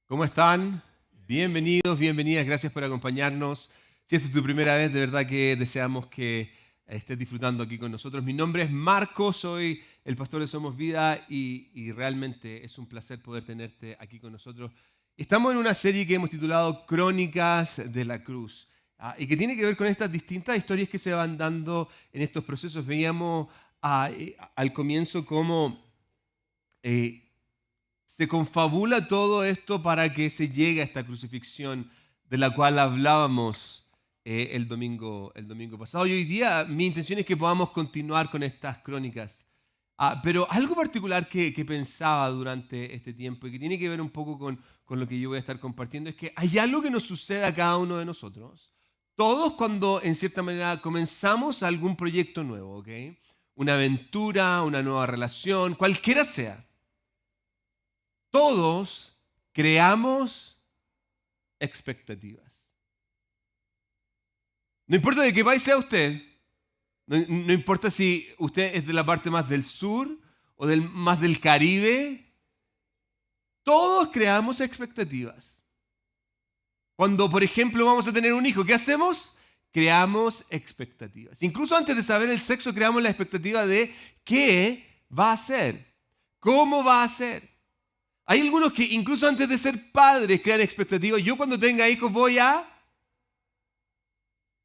¿Cómo están? Bienvenidos, bienvenidas, gracias por acompañarnos. Si esta es tu primera vez, de verdad que deseamos que estés disfrutando aquí con nosotros. Mi nombre es Marco, soy el pastor de Somos Vida y realmente es un placer poder tenerte aquí con nosotros. Estamos en una serie que hemos titulado Crónicas de la Cruz y que tiene que ver con estas distintas historias que se van dando en estos procesos. Veíamos al comienzo cómo se confabula todo esto para que se llegue a esta crucifixión de la cual hablábamos el domingo pasado. Y hoy día mi intención es que podamos continuar con estas crónicas. Pero algo particular que pensaba durante este tiempo y que tiene que ver un poco con lo que yo voy a estar compartiendo es que hay algo que nos sucede a cada uno de nosotros. Todos cuando en cierta manera comenzamos algún proyecto nuevo, ¿ok? Una aventura, una nueva relación, cualquiera sea. Todos creamos expectativas. No importa de qué país sea usted, no importa si usted es de la parte más del sur o más del Caribe, todos creamos expectativas. Cuando, por ejemplo, vamos a tener un hijo, ¿qué hacemos? Creamos expectativas. Incluso antes de saber el sexo, creamos la expectativa de qué va a ser, cómo va a ser. Hay algunos que incluso antes de ser padres crean expectativas. Yo cuando tenga hijos voy a...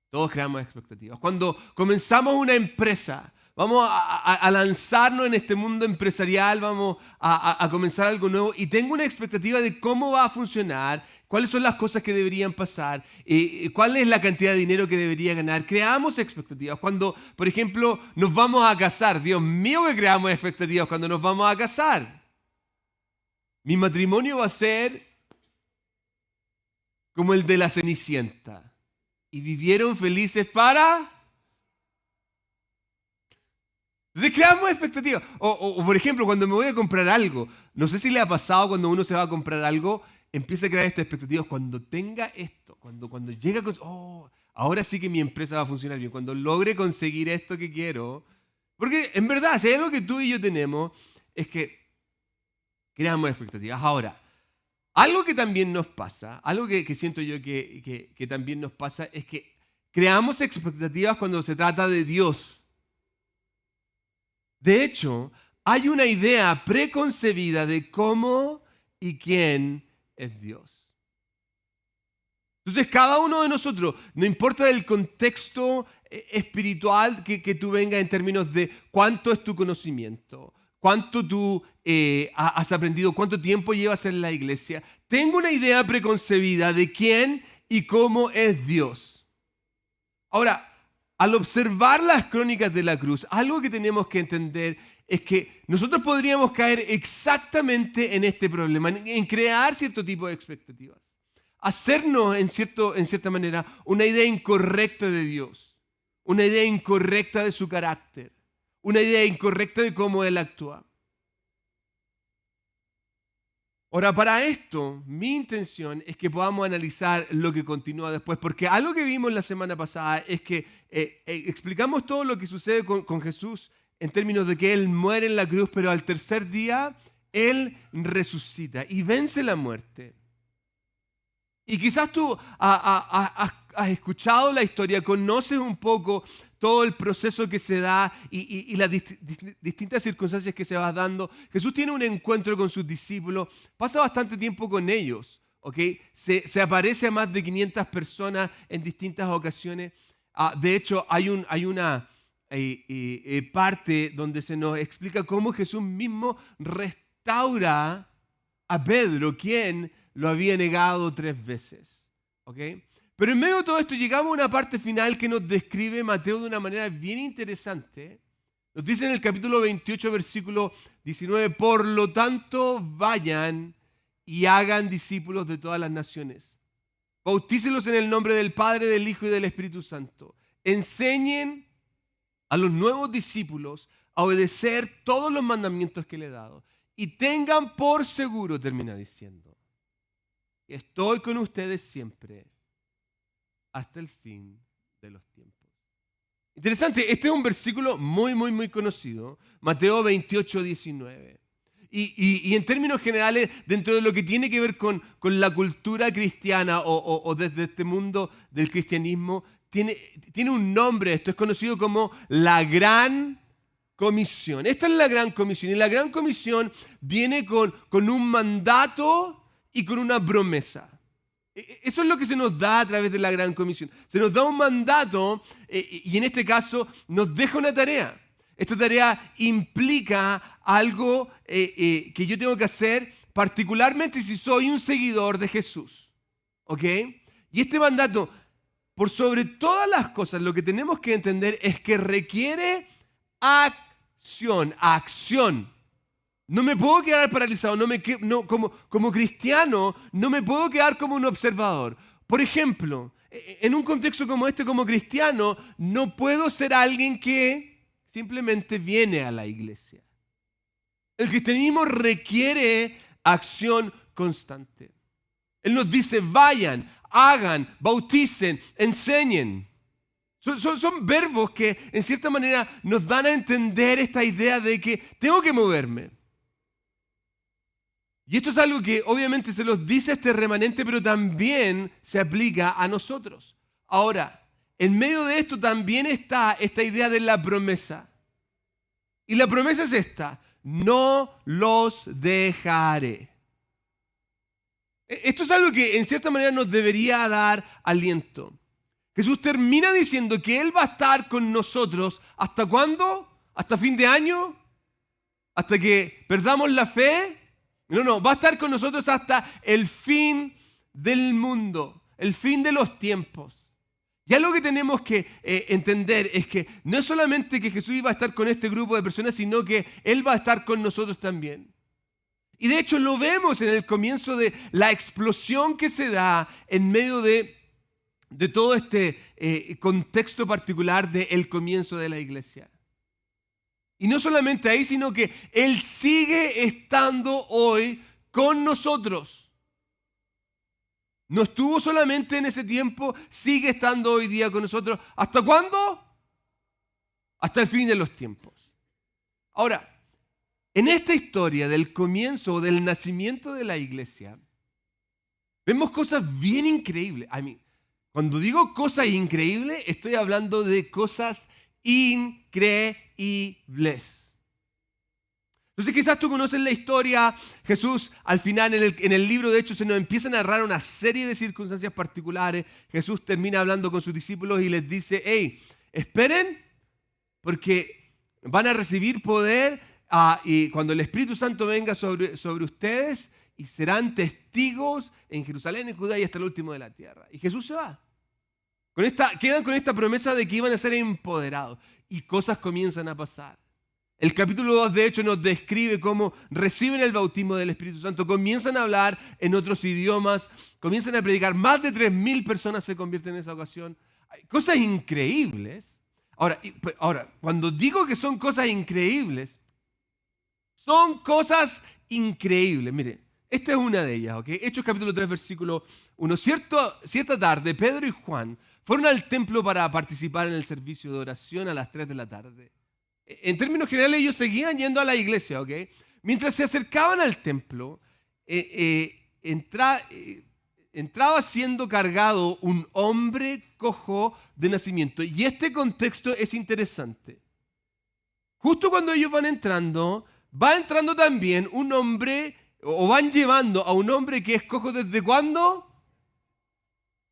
Todos creamos expectativas. Cuando comenzamos una empresa, vamos a lanzarnos en este mundo empresarial, vamos a comenzar algo nuevo y tengo una expectativa de cómo va a funcionar, cuáles son las cosas que deberían pasar, cuál es la cantidad de dinero que debería ganar. Creamos expectativas. Cuando, por ejemplo, nos vamos a casar, Dios mío que creamos expectativas cuando nos vamos a casar. Mi matrimonio va a ser como el de la Cenicienta. Y vivieron felices para... Entonces creamos expectativas. O, por ejemplo, cuando me voy a comprar algo, no sé si le ha pasado cuando uno se va a comprar algo, empieza a crear estas expectativas. Cuando tenga esto, cuando llega a... ahora sí que mi empresa va a funcionar bien. Cuando logre conseguir esto que quiero. Porque en verdad, si hay algo que tú y yo tenemos, es que creamos expectativas. Ahora, algo que también nos pasa, algo que siento yo que también nos pasa, es que creamos expectativas cuando se trata de Dios. De hecho, hay una idea preconcebida de cómo y quién es Dios. Entonces, cada uno de nosotros, no importa el contexto espiritual que tú vengas en términos de cuánto es tu conocimiento, cuánto tú has aprendido, cuánto tiempo llevas en la iglesia, tengo una idea preconcebida de quién y cómo es Dios. Ahora, al observar las crónicas de la cruz, algo que tenemos que entender es que nosotros podríamos caer exactamente en este problema, en crear cierto tipo de expectativas. Hacernos, en cierta manera, una idea incorrecta de Dios, una idea incorrecta de su carácter, una idea incorrecta de cómo Él actúa. Ahora, para esto, mi intención es que podamos analizar lo que continúa después, porque algo que vimos la semana pasada es que explicamos todo lo que sucede con Jesús en términos de que Él muere en la cruz, pero al tercer día Él resucita y vence la muerte. Y quizás tú has escuchado la historia, conoces un poco todo el proceso que se da y las distintas circunstancias que se van dando. Jesús tiene un encuentro con sus discípulos, pasa bastante tiempo con ellos, ¿ok? Se aparece a más de 500 personas en distintas ocasiones. De hecho, hay una parte donde se nos explica cómo Jesús mismo restaura a Pedro, quien lo había negado 3 veces. ¿Ok? Pero en medio de todo esto llegamos a una parte final que nos describe Mateo de una manera bien interesante. Nos dice en el capítulo 28, versículo 19, por lo tanto vayan y hagan discípulos de todas las naciones. Bautícelos en el nombre del Padre, del Hijo y del Espíritu Santo. Enseñen a los nuevos discípulos a obedecer todos los mandamientos que le he dado. Y tengan por seguro, termina diciendo, que estoy con ustedes siempre hasta el fin de los tiempos. Interesante, este es un versículo muy conocido, Mateo 28, 19. Y en términos generales, dentro de lo que tiene que ver con la cultura cristiana o desde este mundo del cristianismo, tiene un nombre. Esto es conocido como la Gran Comisión. Esta es la Gran Comisión. Y la Gran Comisión viene con un mandato y con una promesa. Eso es lo que se nos da a través de la Gran Comisión. Se nos da un mandato y en este caso nos deja una tarea. Esta tarea implica algo que yo tengo que hacer, particularmente si soy un seguidor de Jesús. ¿Ok? Y este mandato, por sobre todas las cosas, lo que tenemos que entender es que requiere acción. No me puedo quedar paralizado. Como cristiano, no me puedo quedar como un observador. Por ejemplo, en un contexto como este, como cristiano, no puedo ser alguien que simplemente viene a la iglesia. El cristianismo requiere acción constante. Él nos dice, vayan, hagan, bauticen, enseñen. Son verbos que en cierta manera nos dan a entender esta idea de que tengo que moverme. Y esto es algo que obviamente se los dice a este remanente, pero también se aplica a nosotros. Ahora, en medio de esto también está esta idea de la promesa. Y la promesa es esta: no los dejaré. Esto es algo que en cierta manera nos debería dar aliento. Jesús termina diciendo que Él va a estar con nosotros. ¿Hasta cuándo? ¿Hasta fin de año? ¿Hasta que perdamos la fe? No, va a estar con nosotros hasta el fin del mundo, el fin de los tiempos. Ya lo que tenemos que entender es que no es solamente que Jesús iba a estar con este grupo de personas, sino que Él va a estar con nosotros también. Y de hecho lo vemos en el comienzo de la explosión que se da en medio de todo este contexto particular del comienzo de la iglesia. Y no solamente ahí, sino que Él sigue estando hoy con nosotros. No estuvo solamente en ese tiempo, sigue estando hoy día con nosotros. ¿Hasta cuándo? Hasta el fin de los tiempos. Ahora, en esta historia del comienzo o del nacimiento de la iglesia, vemos cosas bien increíbles. Cuando digo cosas increíbles, estoy hablando de cosas increíbles. Entonces quizás tú conoces la historia. Jesús al final en el libro de Hechos se nos empieza a narrar una serie de circunstancias particulares. Jesús termina hablando con sus discípulos y les dice, hey, esperen porque van a recibir poder y cuando el Espíritu Santo venga sobre ustedes y serán testigos en Jerusalén, en Judá y hasta el último de la tierra. Y Jesús se va. Quedan con esta promesa de que iban a ser empoderados y cosas comienzan a pasar. El capítulo 2 de hecho nos describe cómo reciben el bautismo del Espíritu Santo, comienzan a hablar en otros idiomas, comienzan a predicar, más de 3.000 personas se convierten en esa ocasión. Hay cosas increíbles. Ahora, cuando digo que son cosas increíbles, son cosas increíbles. Mire, esta es una de ellas, ¿ok? Hechos capítulo 3, versículo 1. Cierta tarde, Pedro y Juan fueron al templo para participar en el servicio de oración a las 3 de la tarde. En términos generales, ellos seguían yendo a la iglesia, ¿ok? Mientras se acercaban al templo, entraba siendo cargado un hombre cojo de nacimiento. Y este contexto es interesante. Justo cuando ellos van entrando, va entrando también un hombre, o van llevando a un hombre que es cojo ¿desde cuándo?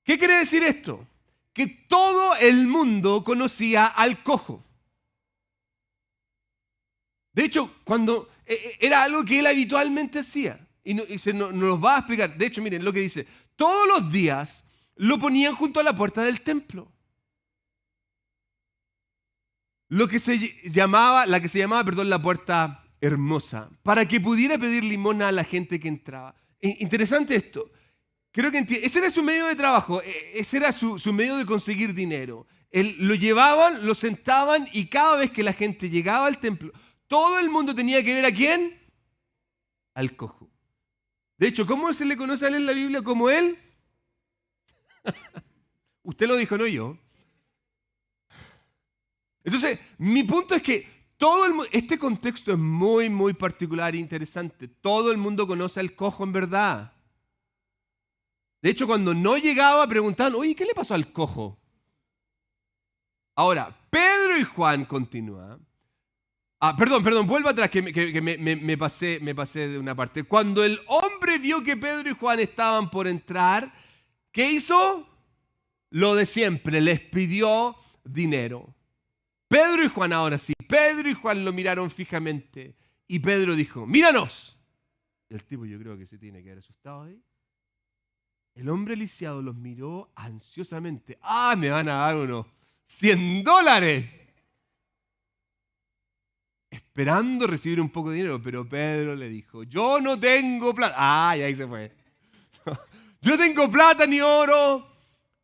¿Qué quiere decir esto? Que todo el mundo conocía al cojo. De hecho, cuando era algo que él habitualmente hacía. Y nos va a explicar. De hecho, miren lo que dice. Todos los días lo ponían junto a la puerta del templo. La que se llamaba, la puerta hermosa. Para que pudiera pedir limosna a la gente que entraba. Interesante esto. Creo que ese era su medio de trabajo. Ese era su medio de conseguir dinero. Lo llevaban, lo sentaban y cada vez que la gente llegaba al templo, todo el mundo tenía que ver ¿a quién? Al cojo. De hecho, ¿cómo se le conoce a él en la Biblia como él? Usted lo dijo, no yo. Entonces, mi punto es que Este contexto es muy, muy particular e interesante. Todo el mundo conoce al cojo en verdad. De hecho, cuando no llegaba, preguntaban, oye, ¿qué le pasó al cojo? Ahora, Pedro y Juan continúan. Perdón, vuelvo atrás, que me pasé de una parte. Cuando el hombre vio que Pedro y Juan estaban por entrar, ¿qué hizo? Lo de siempre, les pidió dinero. Pedro y Juan, ahora sí, Pedro y Juan lo miraron fijamente. Y Pedro dijo, míranos. El tipo yo creo que se tiene que haber asustado ahí. El hombre lisiado los miró ansiosamente. Me van a dar unos $100. Esperando recibir un poco de dinero, pero Pedro le dijo, yo no tengo plata. Y ahí se fue. Yo no tengo plata ni oro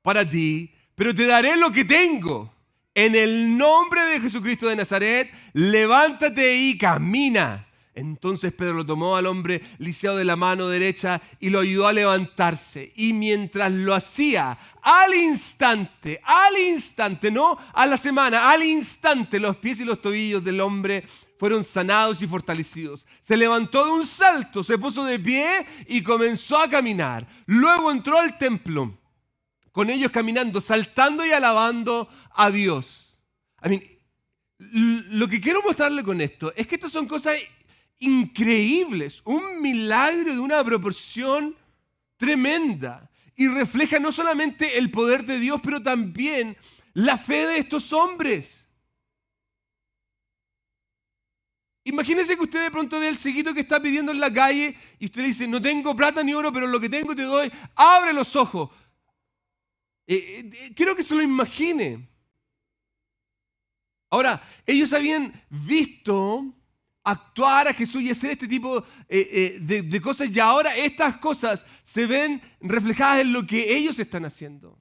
para ti, pero te daré lo que tengo. En el nombre de Jesucristo de Nazaret, levántate y camina. Entonces Pedro lo tomó al hombre lisiado de la mano derecha y lo ayudó a levantarse. Y mientras lo hacía, al instante, no a la semana, al instante, los pies y los tobillos del hombre fueron sanados y fortalecidos. Se levantó de un salto, se puso de pie y comenzó a caminar. Luego entró al templo, con ellos caminando, saltando y alabando a Dios. Lo que quiero mostrarle con esto es que estas son cosas increíbles, un milagro de una proporción tremenda y refleja no solamente el poder de Dios, pero también la fe de estos hombres. Imagínese que usted de pronto ve al cieguito que está pidiendo en la calle y usted le dice, no tengo plata ni oro, pero lo que tengo te doy, abre los ojos. Quiero que se lo imagine. Ahora, ellos habían visto actuar a Jesús y hacer este tipo de cosas, y ahora estas cosas se ven reflejadas en lo que ellos están haciendo.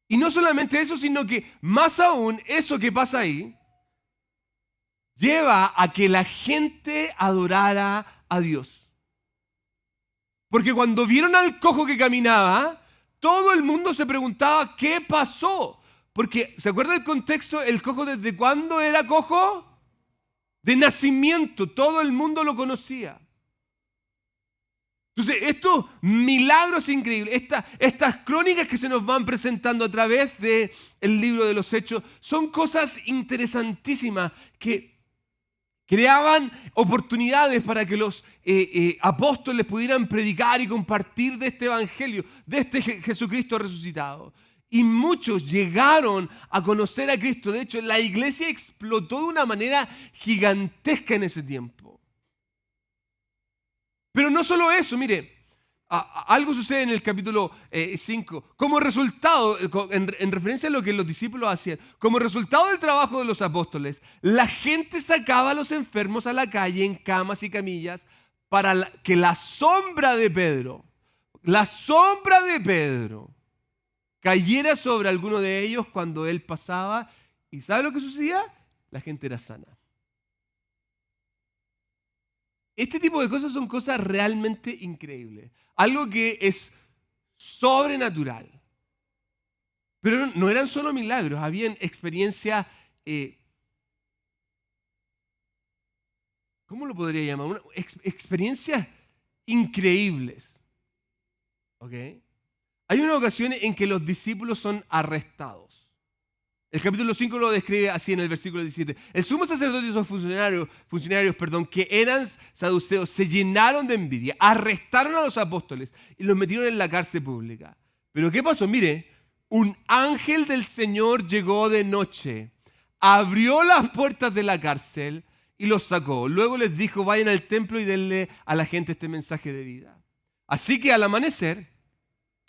Y no solamente eso, sino que más aún eso que pasa ahí lleva a que la gente adorara a Dios. Porque cuando vieron al cojo que caminaba, todo el mundo se preguntaba qué pasó. Porque, ¿se acuerda el contexto? ¿El cojo desde cuándo era cojo? De nacimiento, todo el mundo lo conocía. Entonces, estos milagros increíbles, estas crónicas que se nos van presentando a través del libro de los Hechos, son cosas interesantísimas que creaban oportunidades para que los apóstoles pudieran predicar y compartir de este evangelio, de este Jesucristo resucitado. Y muchos llegaron a conocer a Cristo. De hecho, la iglesia explotó de una manera gigantesca en ese tiempo. Pero no solo eso, mire, algo sucede en el capítulo 5. Como resultado, en referencia a lo que los discípulos hacían, como resultado del trabajo de los apóstoles, la gente sacaba a los enfermos a la calle en camas y camillas para que la sombra de Pedro, cayera sobre alguno de ellos cuando él pasaba. ¿Y sabe lo que sucedía? La gente era sana. Este tipo de cosas son cosas realmente increíbles. Algo que es sobrenatural. Pero no eran solo milagros, habían experiencias, ¿cómo lo podría llamar? Experiencias increíbles. ¿Ok? Hay una ocasión en que los discípulos son arrestados. El capítulo 5 lo describe así en el versículo 17. El sumo sacerdote y sus funcionarios, que eran saduceos, se llenaron de envidia, arrestaron a los apóstoles y los metieron en la cárcel pública. Pero ¿qué pasó? Mire, un ángel del Señor llegó de noche, abrió las puertas de la cárcel y los sacó. Luego les dijo, vayan al templo y denle a la gente este mensaje de vida. Así que al amanecer,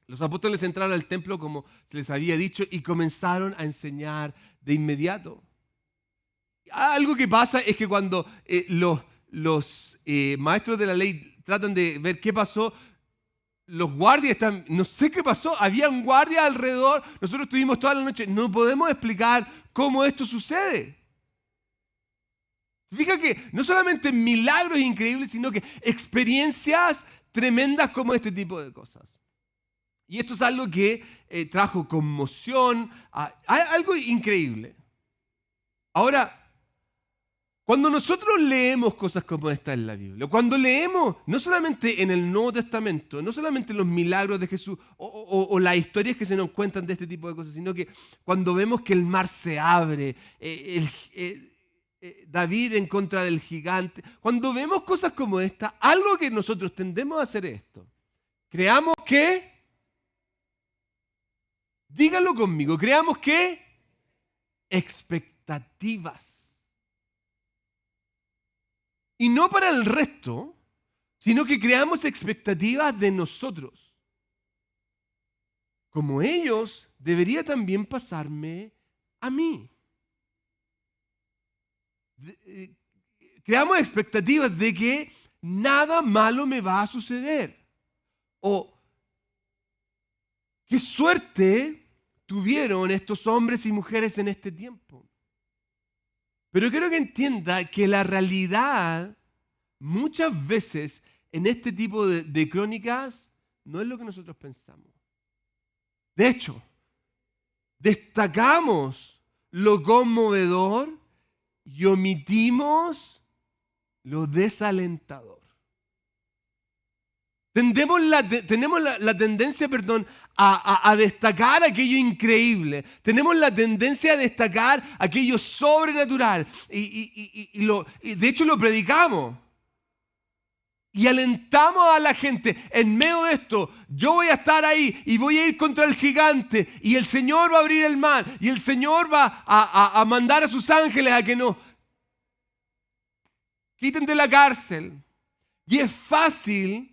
los apóstoles entraron al templo como se les había dicho y comenzaron a enseñar de inmediato. Algo que pasa es que cuando los maestros de la ley tratan de ver qué pasó, los guardias están, no sé qué pasó, habían guardias alrededor, nosotros estuvimos toda la noche, no podemos explicar cómo esto sucede. Fíjate que no solamente milagros increíbles, sino que experiencias tremendas como este tipo de cosas. Y esto es algo que trajo conmoción, algo increíble. Ahora, Cuando nosotros leemos cosas como esta en la Biblia, cuando leemos no solamente en el Nuevo Testamento, no solamente los milagros de Jesús o las historias que se nos cuentan de este tipo de cosas, sino que cuando vemos que el mar se abre, David en contra del gigante, cuando vemos cosas como esta, algo que nosotros tendemos a hacer es esto. Creamos que, díganlo conmigo, creamos que expectativas. Y no para el resto, sino que creamos expectativas de nosotros. Como ellos, debería también pasarme a mí. Creamos expectativas de que nada malo me va a suceder. O qué suerte tuvieron estos hombres y mujeres en este tiempo. Pero quiero que entienda que la realidad muchas veces en este tipo de crónicas no es lo que nosotros pensamos. De hecho, destacamos lo conmovedor y omitimos lo desalentador. Tenemos la tendencia, a destacar aquello increíble. Tenemos la tendencia a destacar aquello sobrenatural. Y de hecho lo predicamos. Y alentamos a la gente, en medio de esto, yo voy a estar ahí y voy a ir contra el gigante. Y el Señor va a abrir el mar. Y el Señor va a mandar a sus ángeles a que nos quiten de la cárcel. Y es fácil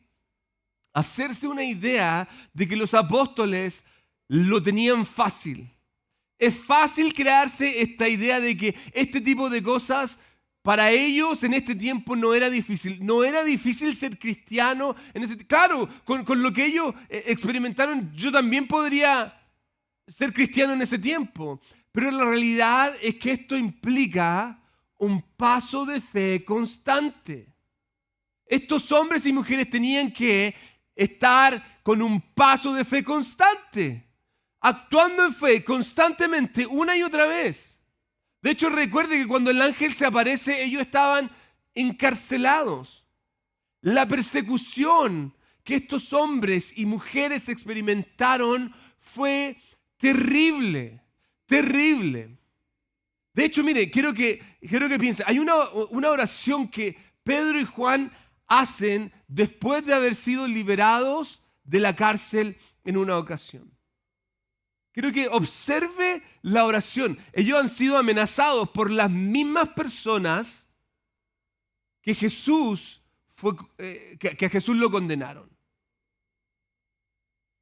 hacerse una idea de que los apóstoles lo tenían fácil. Es fácil crearse esta idea de que este tipo de cosas para ellos en este tiempo no era difícil. No era difícil ser cristiano. Claro, con lo que ellos experimentaron, yo también podría ser cristiano en ese tiempo. Pero la realidad es que esto implica un paso de fe constante. Estos hombres y mujeres tenían que estar con un paso de fe constante, actuando en fe constantemente una y otra vez. De hecho, recuerde que cuando el ángel se aparece, ellos estaban encarcelados. La persecución que estos hombres y mujeres experimentaron fue terrible, terrible. De hecho, mire, quiero que piense, hay una oración que Pedro y Juan hacen después de haber sido liberados de la cárcel en una ocasión. Quiero que observe la oración. Ellos han sido amenazados por las mismas personas que que a Jesús lo condenaron.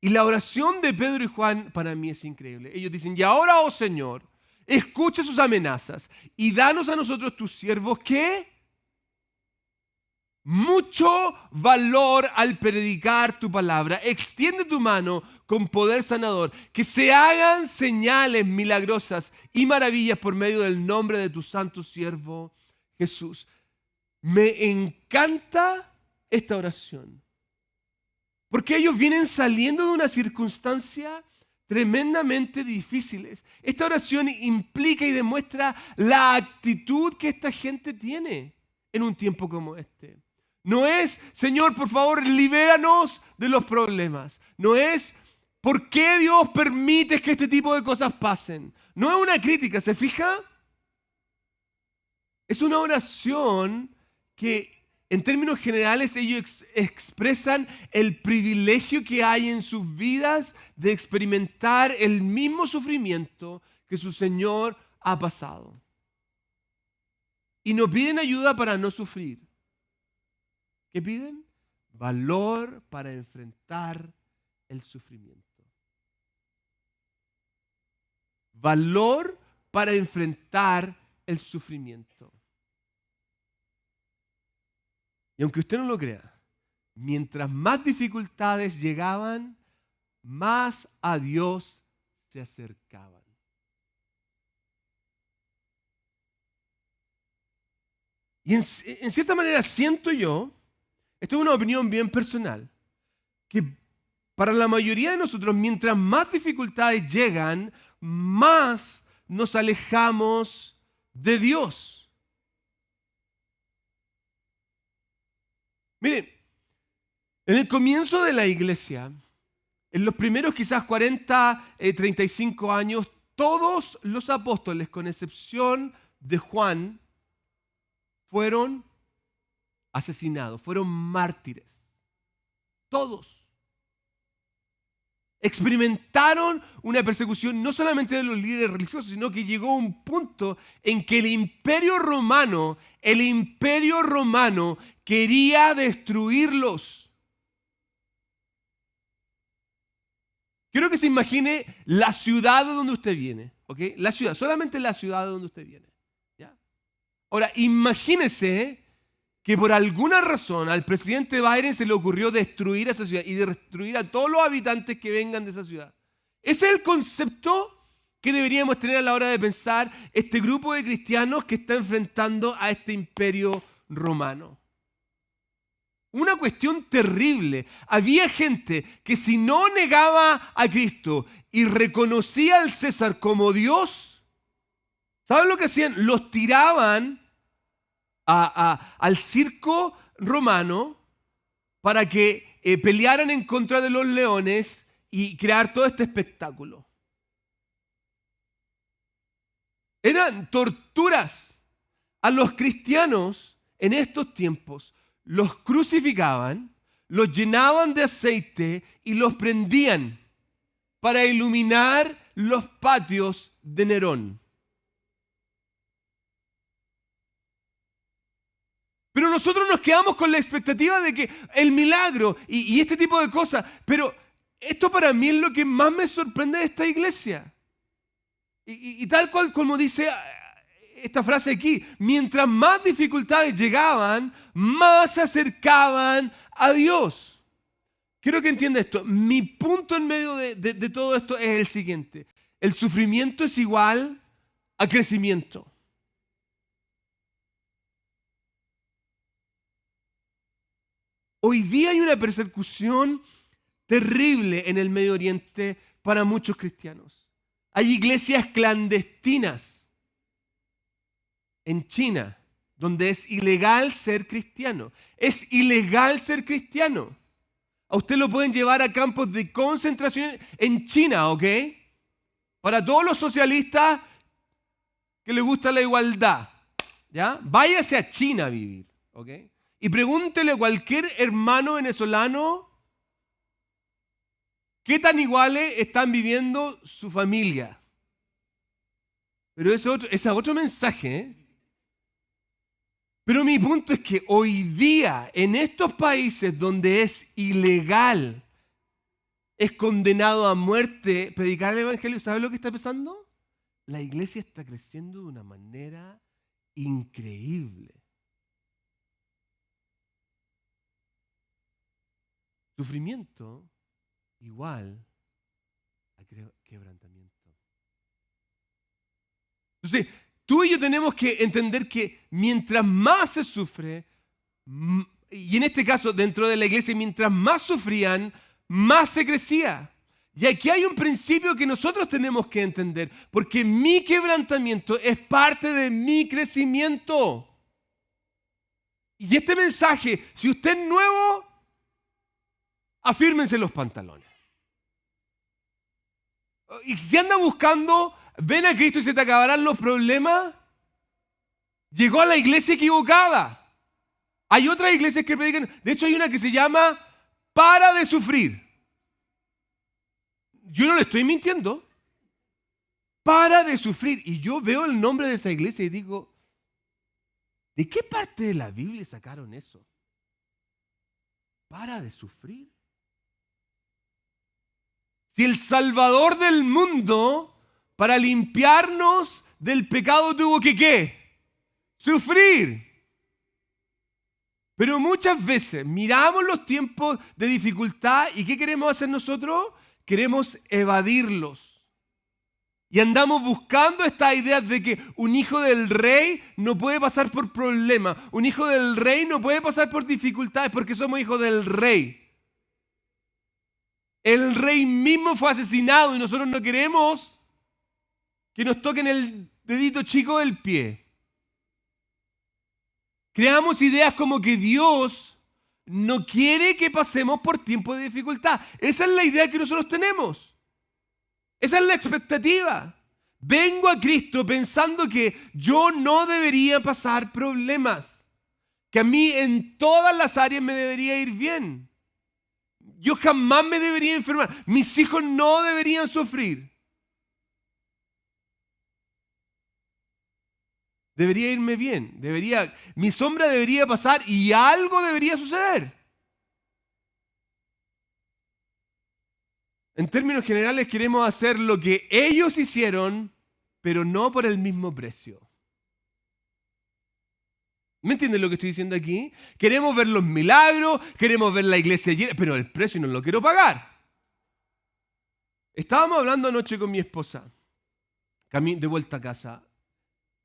Y la oración de Pedro y Juan para mí es increíble. Ellos dicen, y ahora, oh Señor, escucha sus amenazas y danos a nosotros tus siervos que mucho valor al predicar tu palabra. Extiende tu mano con poder sanador. Que se hagan señales milagrosas y maravillas por medio del nombre de tu santo siervo Jesús. Me encanta esta oración. Porque ellos vienen saliendo de una circunstancia tremendamente difíciles. Esta oración implica y demuestra la actitud que esta gente tiene en un tiempo como este. No es, Señor, por favor, libéranos de los problemas. No es, ¿por qué Dios permite que este tipo de cosas pasen? No es una crítica, ¿se fija? Es una oración que, en términos generales, ellos expresan el privilegio que hay en sus vidas de experimentar el mismo sufrimiento que su Señor ha pasado. Y nos piden ayuda para no sufrir. ¿Qué piden? Valor para enfrentar el sufrimiento. Valor para enfrentar el sufrimiento. Y aunque usted no lo crea, mientras más dificultades llegaban, más a Dios se acercaban. Y en cierta manera siento yo, esto es una opinión bien personal, que para la mayoría de nosotros, mientras más dificultades llegan, más nos alejamos de Dios. Miren, en el comienzo de la iglesia, en los primeros quizás 40, 35 años, todos los apóstoles, con excepción de Juan, fueron asesinados, fueron mártires. Todos. Experimentaron una persecución no solamente de los líderes religiosos, sino que llegó a un punto en que el imperio romano quería destruirlos. Quiero que se imagine la ciudad de donde usted viene, ¿ok? La ciudad, solamente la ciudad de donde usted viene. ¿Ya? Ahora, imagínese que por alguna razón al presidente Biden se le ocurrió destruir esa ciudad y destruir a todos los habitantes que vengan de esa ciudad. Ese es el concepto que deberíamos tener a la hora de pensar este grupo de cristianos que está enfrentando a este imperio romano. Una cuestión terrible. Había gente que si no negaba a Cristo y reconocía al César como Dios, ¿saben lo que hacían? Los tiraban al circo romano para que pelearan en contra de los leones y crear todo este espectáculo. Eran torturas. A los cristianos en estos tiempos los crucificaban, los llenaban de aceite y los prendían para iluminar los patios de Nerón. Pero nosotros nos quedamos con la expectativa de que el milagro y este tipo de cosas. Pero esto para mí es lo que más me sorprende de esta iglesia. Y tal cual como dice esta frase aquí, mientras más dificultades llegaban, más se acercaban a Dios. Quiero que entienda esto. Mi punto en medio de todo esto es el siguiente. El sufrimiento es igual a crecimiento. Hoy día hay una persecución terrible en el Medio Oriente para muchos cristianos. Hay iglesias clandestinas en China donde es ilegal ser cristiano. Es ilegal ser cristiano. A usted lo pueden llevar a campos de concentración en China, ¿ok? Para todos los socialistas que les gusta la igualdad, ¿ya? Váyase a China a vivir, ¿ok? Y pregúntele a cualquier hermano venezolano qué tan iguales están viviendo su familia. Pero ese es otro mensaje, ¿eh? Pero mi punto es que hoy día, en estos países donde es ilegal, es condenado a muerte predicar el evangelio, ¿sabe lo que está pasando? La iglesia está creciendo de una manera increíble. Sufrimiento igual a quebrantamiento. Entonces, tú y yo tenemos que entender que mientras más se sufre, y en este caso dentro de la iglesia, mientras más sufrían, más se crecía. Y aquí hay un principio que nosotros tenemos que entender, porque mi quebrantamiento es parte de mi crecimiento. Y este mensaje, si usted es nuevo, afírmense los pantalones. Y si anda buscando, ven a Cristo y se te acabarán los problemas, llegó a la iglesia equivocada. Hay otras iglesias que predican, de hecho hay una que se llama Para de Sufrir. Yo no le estoy mintiendo. Para de Sufrir. Y yo veo el nombre de esa iglesia y digo, ¿de qué parte de la Biblia sacaron eso? Para de sufrir. Si el Salvador del mundo, para limpiarnos del pecado, tuvo que ¿qué? Sufrir. Pero muchas veces miramos los tiempos de dificultad y ¿qué queremos hacer nosotros? Queremos evadirlos. Y andamos buscando estas ideas de que un hijo del rey no puede pasar por problemas. Un hijo del rey no puede pasar por dificultades porque somos hijos del rey. El rey mismo fue asesinado y nosotros no queremos que nos toquen el dedito chico del pie. Creamos ideas como que Dios no quiere que pasemos por tiempos de dificultad. Esa es la idea que nosotros tenemos. Esa es la expectativa. Vengo a Cristo pensando que yo no debería pasar problemas, que a mí en todas las áreas me debería ir bien. Yo jamás me debería enfermar. Mis hijos no deberían sufrir. Debería irme bien. Mi sombra debería pasar y algo debería suceder. En términos generales queremos hacer lo que ellos hicieron, pero no por el mismo precio. ¿Me entienden lo que estoy diciendo aquí? Queremos ver los milagros, queremos ver la iglesia llena, pero el precio no lo quiero pagar. Estábamos hablando anoche con mi esposa, de vuelta a casa,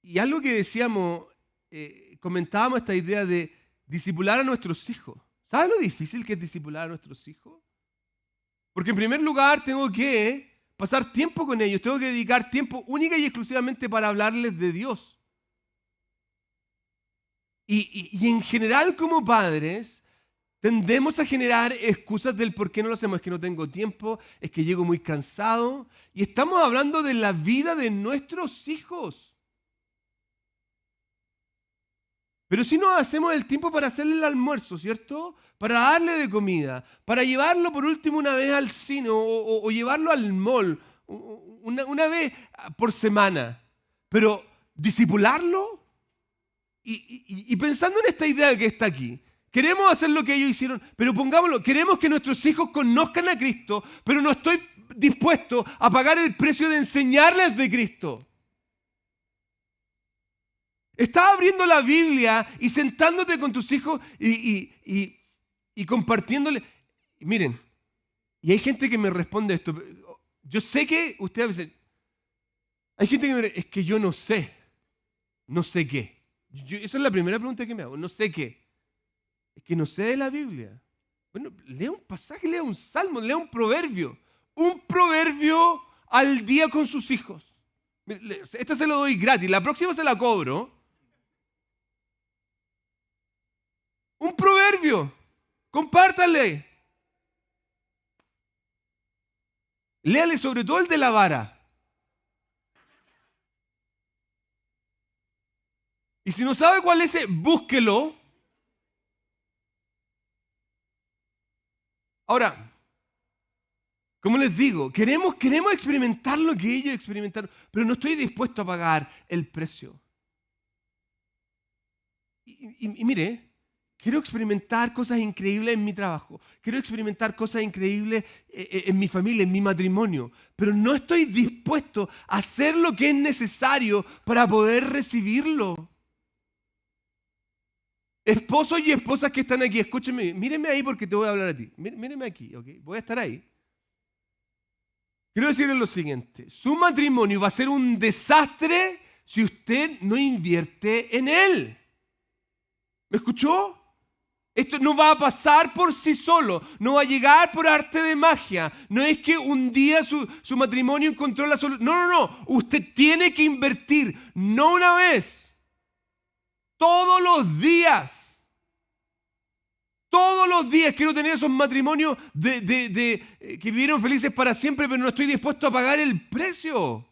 y algo que decíamos, comentábamos esta idea de discipular a nuestros hijos. ¿Sabes lo difícil que es discipular a nuestros hijos? Porque en primer lugar tengo que pasar tiempo con ellos, tengo que dedicar tiempo única y exclusivamente para hablarles de Dios. Y en general como padres tendemos a generar excusas del por qué no lo hacemos. Es que no tengo tiempo, es que llego muy cansado. Y estamos hablando de la vida de nuestros hijos. Pero si no hacemos el tiempo para hacerle el almuerzo, ¿cierto? Para darle de comida, para llevarlo por último una vez al cine o llevarlo al mall una vez por semana. Pero discipularlo. Y pensando en esta idea que está aquí, queremos hacer lo que ellos hicieron, pero pongámoslo, queremos que nuestros hijos conozcan a Cristo, pero no estoy dispuesto a pagar el precio de enseñarles de Cristo. Estás abriendo la Biblia y sentándote con tus hijos y compartiéndole. Miren, y hay gente que me responde esto. Yo sé que ustedes a veces, hay gente que me dice, es que yo no sé qué. Esa es la primera pregunta que me hago. No sé qué. Es que no sé de la Biblia. Bueno, lea un pasaje, lea un salmo, lea un proverbio. Un proverbio al día con sus hijos. Esta se lo doy gratis, la próxima se la cobro. Un proverbio. Compártale. Léale sobre todo el de la vara. Y si no sabe cuál es ese, búsquelo. Ahora, como les digo, queremos experimentar lo que ellos experimentaron, pero no estoy dispuesto a pagar el precio. Y mire, quiero experimentar cosas increíbles en mi trabajo, quiero experimentar cosas increíbles en mi familia, en mi matrimonio, pero no estoy dispuesto a hacer lo que es necesario para poder recibirlo. Esposos y esposas que están aquí, escúchenme, mírenme ahí porque te voy a hablar a ti. Mírenme aquí, ¿ok? Voy a estar ahí. Quiero decirles lo siguiente, su matrimonio va a ser un desastre si usted no invierte en él. ¿Me escuchó? Esto no va a pasar por sí solo, no va a llegar por arte de magia. No es que un día su matrimonio encontró la solución. No. Usted tiene que invertir, no una vez. Todos los días. Todos los días quiero tener esos matrimonios que vivieron felices para siempre, pero no estoy dispuesto a pagar el precio.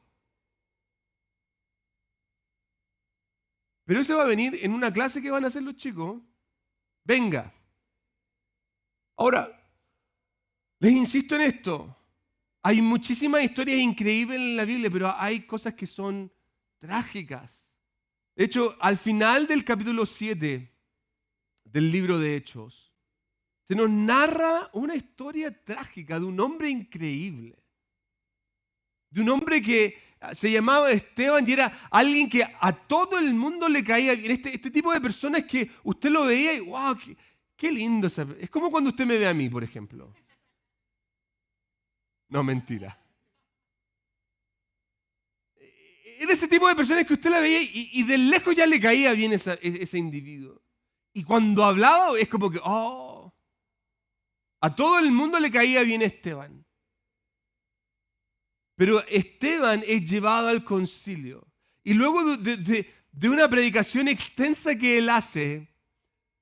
Pero eso va a venir en una clase que van a hacer los chicos. Venga. Ahora, les insisto en esto. Hay muchísimas historias increíbles en la Biblia, pero hay cosas que son trágicas. De hecho, al final del capítulo 7 del libro de Hechos, se nos narra una historia trágica de un hombre increíble. De un hombre que se llamaba Esteban y era alguien que a todo el mundo le caía bien. Este tipo de personas que usted lo veía y wow, qué lindo. Es como cuando usted me ve a mí, por ejemplo. No, mentira. Era ese tipo de personas que usted la veía y de lejos ya le caía bien ese individuo. Y cuando hablaba es como que, a todo el mundo le caía bien Esteban. Pero Esteban es llevado al concilio. Y luego de una predicación extensa que él hace,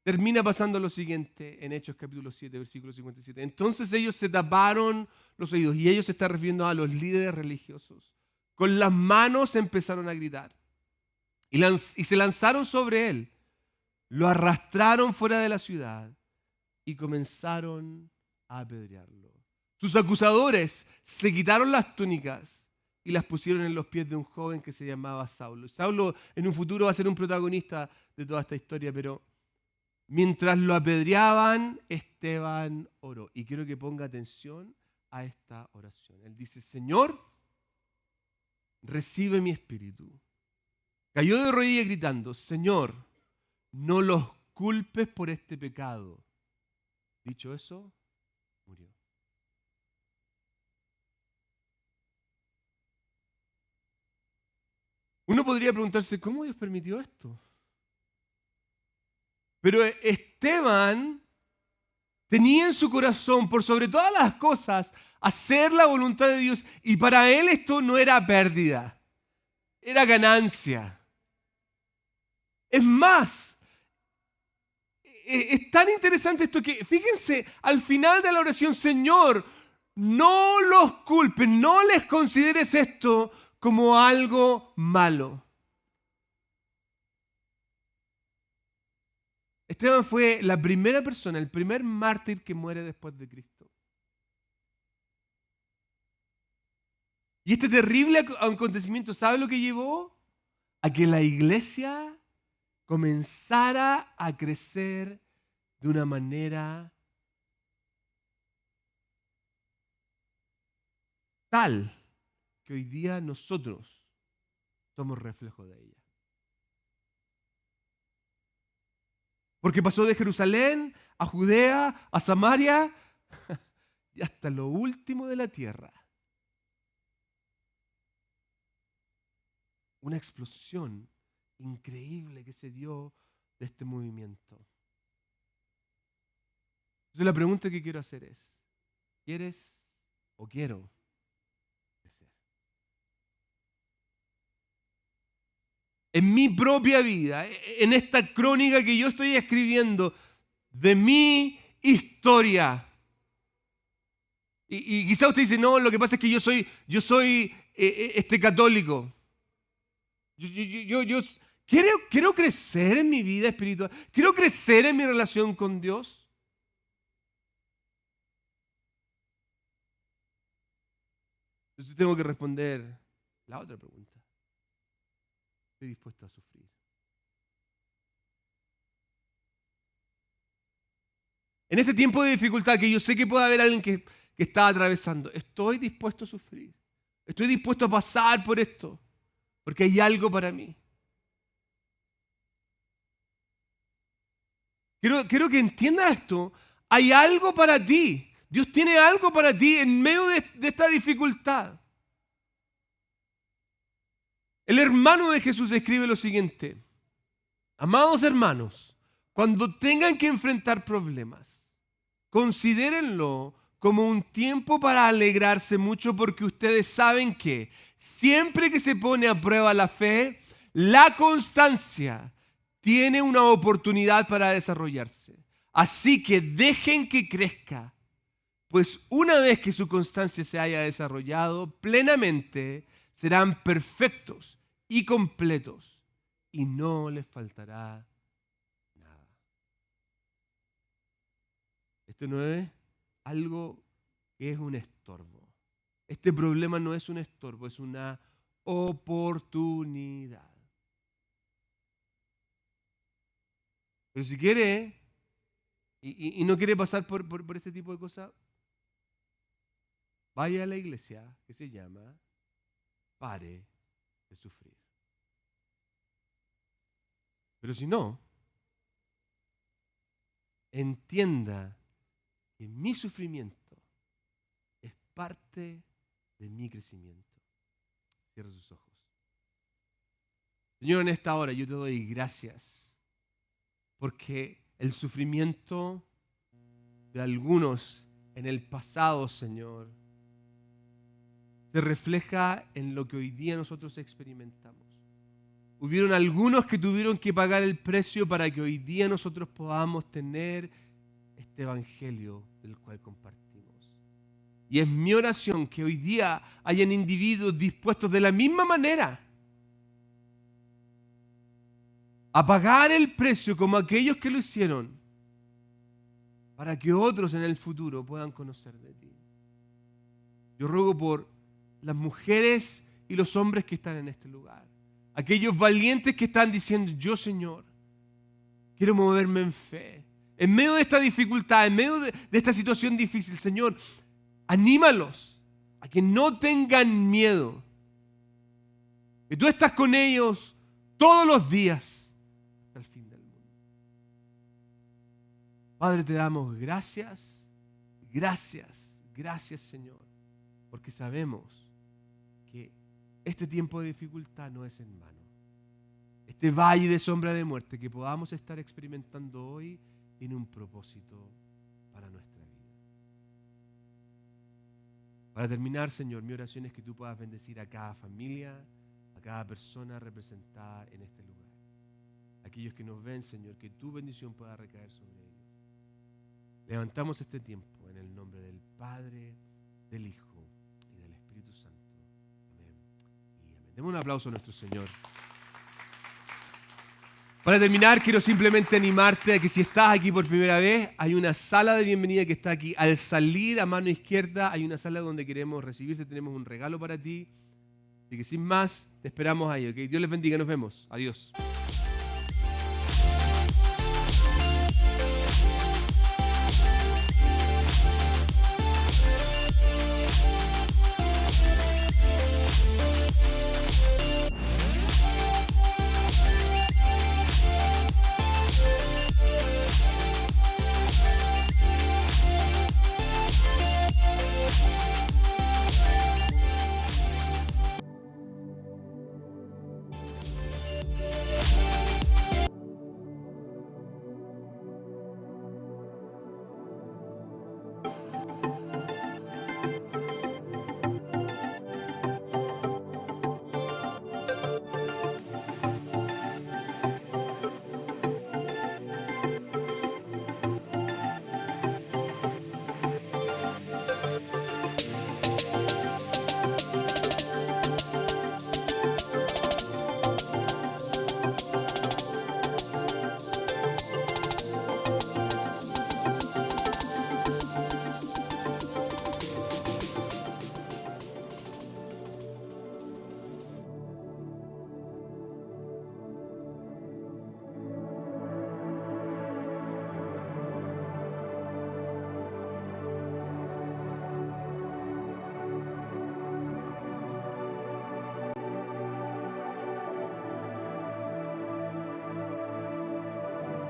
termina pasando lo siguiente en Hechos capítulo 7, versículo 57. Entonces ellos se taparon los oídos, y ellos se están refiriendo a los líderes religiosos. Con las manos empezaron a gritar y se lanzaron sobre él. Lo arrastraron fuera de la ciudad y comenzaron a apedrearlo. Sus acusadores se quitaron las túnicas y las pusieron en los pies de un joven que se llamaba Saulo. Saulo en un futuro va a ser un protagonista de toda esta historia, pero mientras lo apedreaban, Esteban oró. Y quiero que ponga atención a esta oración. Él dice: Señor, recibe mi espíritu. Cayó de rodillas gritando: Señor, no los culpes por este pecado. Dicho eso, murió. Uno podría preguntarse: ¿cómo Dios permitió esto? Pero Esteban tenía en su corazón, por sobre todas las cosas, hacer la voluntad de Dios, y para él esto no era pérdida, era ganancia. Es más, es tan interesante esto que, fíjense, al final de la oración: Señor, no los culpes, no les consideres esto como algo malo. Esteban fue la primera persona, el primer mártir que muere después de Cristo. Y este terrible acontecimiento, ¿sabe lo que llevó? A que la iglesia comenzara a crecer de una manera tal que hoy día nosotros somos reflejo de ella. Porque pasó de Jerusalén a Judea, a Samaria y hasta lo último de la tierra. Una explosión increíble que se dio de este movimiento. Entonces la pregunta que quiero hacer es: ¿quieres o quiero crecer? En mi propia vida, en esta crónica que yo estoy escribiendo de mi historia. Y quizá usted dice: no, lo que pasa es que yo soy católico. Yo quiero crecer en mi vida espiritual. Quiero crecer en mi relación con Dios. Entonces tengo que responder la otra pregunta: ¿estoy dispuesto a sufrir? En este tiempo de dificultad, que yo sé que puede haber alguien que está atravesando, ¿estoy dispuesto a sufrir? ¿Estoy dispuesto a pasar por esto? Porque hay algo para mí. Quiero que entiendas esto. Hay algo para ti. Dios tiene algo para ti en medio de esta dificultad. El hermano de Jesús escribe lo siguiente: amados hermanos, cuando tengan que enfrentar problemas, considérenlo como un tiempo para alegrarse mucho, porque ustedes saben que siempre que se pone a prueba la fe, la constancia tiene una oportunidad para desarrollarse. Así que dejen que crezca, pues una vez que su constancia se haya desarrollado plenamente, serán perfectos y completos y no les faltará nada. Esto no es algo que es un estorbo. Este problema no es un estorbo, es una oportunidad. Pero si quiere y no quiere pasar por este tipo de cosas, vaya a la iglesia que se llama Pare de Sufrir. Pero si no, entienda que mi sufrimiento es parte de mi crecimiento. Cierra sus ojos. Señor, en esta hora yo te doy gracias porque el sufrimiento de algunos en el pasado, Señor, se refleja en lo que hoy día nosotros experimentamos. Hubieron algunos que tuvieron que pagar el precio para que hoy día nosotros podamos tener este evangelio del cual compartimos. Y es mi oración que hoy día hayan individuos dispuestos de la misma manera a pagar el precio como aquellos que lo hicieron, para que otros en el futuro puedan conocer de ti. Yo ruego por las mujeres y los hombres que están en este lugar, aquellos valientes que están diciendo, yo Señor, quiero moverme en fe. En medio de esta dificultad, en medio de esta situación difícil, Señor, anímalos a que no tengan miedo. Que tú estás con ellos todos los días hasta el fin del mundo. Padre, te damos gracias, gracias Señor, porque sabemos que este tiempo de dificultad no es en vano. Este valle de sombra de muerte que podamos estar experimentando hoy tiene un propósito para nuestra vida. Para terminar, Señor, mi oración es que tú puedas bendecir a cada familia, a cada persona representada en este lugar. Aquellos que nos ven, Señor, que tu bendición pueda recaer sobre ellos. Levantamos este tiempo en el nombre del Padre, del Hijo y del Espíritu Santo. Amén y amén. Demos un aplauso a nuestro Señor. Para terminar, quiero simplemente animarte a que si estás aquí por primera vez, hay una sala de bienvenida que está aquí. Al salir a mano izquierda hay una sala donde queremos recibirte, tenemos un regalo para ti. Así que sin más, te esperamos ahí, ¿ok? Dios les bendiga, nos vemos. Adiós.